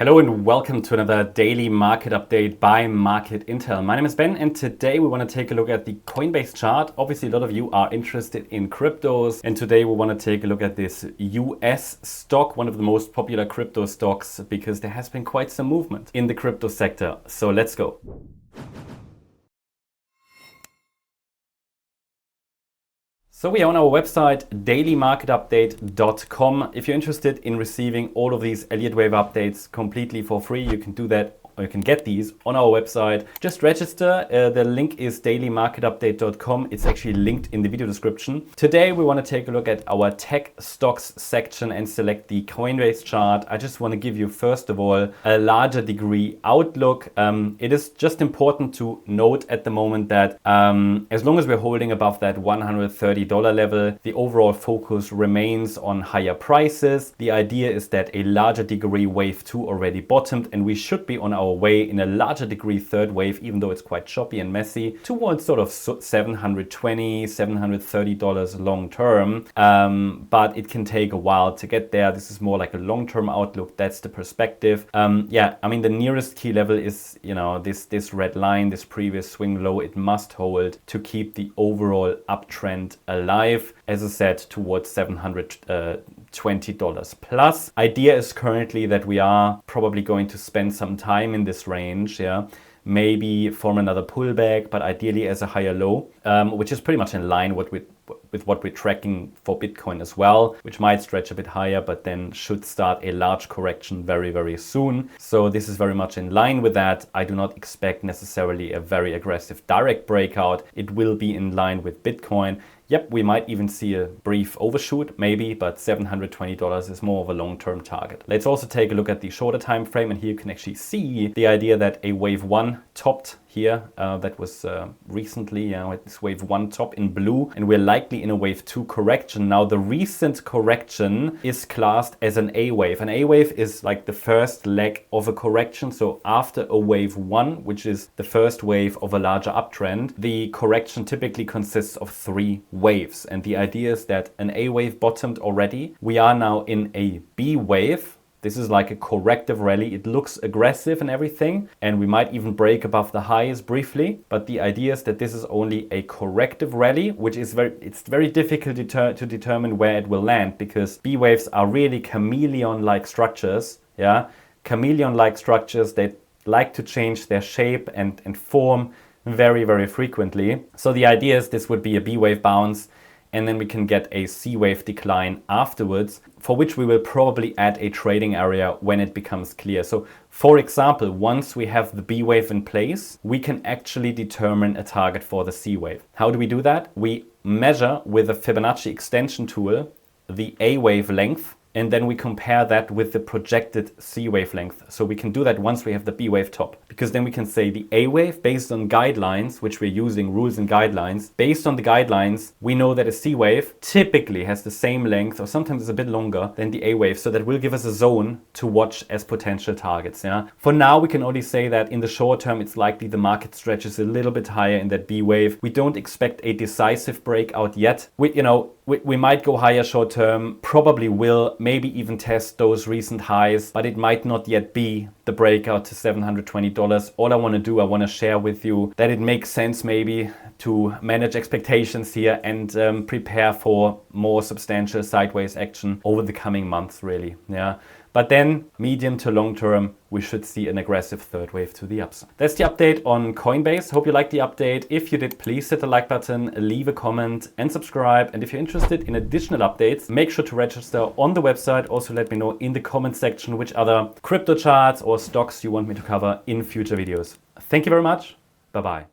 Hello and welcome to another daily market update by Market Intel. My name is Ben and today we want to take a look at the Coinbase chart. Obviously a lot of you are interested in cryptos and today we want to take a look at this US stock, one of the most popular crypto stocks, because there has been quite some movement in the crypto sector. So let's go. So we are on our website, dailymarketupdate.com. If you're interested in receiving all of these Elliott Wave updates completely for free, you can do that, or you can get these on our website. Just register. The link is dailymarketupdate.com. It's actually linked in the video description. Today we want to take a look at our tech stocks section and select the Coinbase chart. I just want to give you, first of all, a larger degree outlook. It is just important to note at the moment that as long as we're holding above that $130 level, the overall focus remains on higher prices. The idea is that a larger degree wave 2 already bottomed and we should be on our way in a larger degree third wave, even though it's quite choppy and messy, towards sort of $720, $730 long term. But it can take a while to get there. This is more like a long-term outlook. That's the perspective. Yeah, I mean, the nearest key level is, this red line, this previous swing low. It must hold to keep the overall uptrend alive, as I said, towards $720 plus. Idea is currently that we are probably going to spend some time in this range, maybe form another pullback, but ideally as a higher low, which is pretty much in line with what we're tracking for Bitcoin as well, which might stretch a bit higher, but then should start a large correction very, very soon. So this is very much in line with that. I do not expect necessarily a very aggressive direct breakout. It will be in line with Bitcoin. Yep, we might even see a brief overshoot, maybe, but $720 is more of a long-term target. Let's also take a look at the shorter time frame, and here you can actually see the idea that a wave 1 topped here. That was recently, this wave 1 top in blue, and we're likely in a wave 2 correction. Now, the recent correction is classed as an A wave. An A wave is like the first leg of a correction. So after a wave 1, which is the first wave of a larger uptrend, the correction typically consists of 3 waves. And the idea is that an A wave bottomed already. We are now in a B wave. This is like a corrective rally. It looks aggressive and everything, and we might even break above the highs briefly. But the idea is that this is only a corrective rally, which is very difficult to determine where it will land, because B waves are really chameleon-like structures. Chameleon-like structures that like to change their shape and form very, very frequently. So the idea is this would be a B wave bounce, and then we can get a C wave decline afterwards, for which we will probably add a trading area when it becomes clear. So for example, once we have the B wave in place, we can actually determine a target for the C wave. How do we do that? We measure with a Fibonacci extension tool the A wave length, and then we compare that with the projected C wave length. So we can do that once we have the B wave top, because then we can say the A wave, based on guidelines, which we're using rules and guidelines, based on the guidelines, we know that a C wave typically has the same length, or sometimes it's a bit longer than the A wave. So that will give us a zone to watch as potential targets. For now, we can only say that in the short term, it's likely the market stretches a little bit higher in that B wave. We don't expect a decisive breakout yet. We might go higher short term, probably will, maybe even test those recent highs, but it might not yet be the breakout to $720. All I want to do, I want to share with you that it makes sense maybe to manage expectations here and prepare for more substantial sideways action over the coming months, really. But then, medium to long term, we should see an aggressive third wave to the upside. That's the update on Coinbase. Hope you liked the update. If you did, please hit the like button, leave a comment and subscribe. And if you're interested in additional updates, make sure to register on the website. Also, let me know in the comment section which other crypto charts or stocks you want me to cover in future videos. Thank you very much. Bye-bye.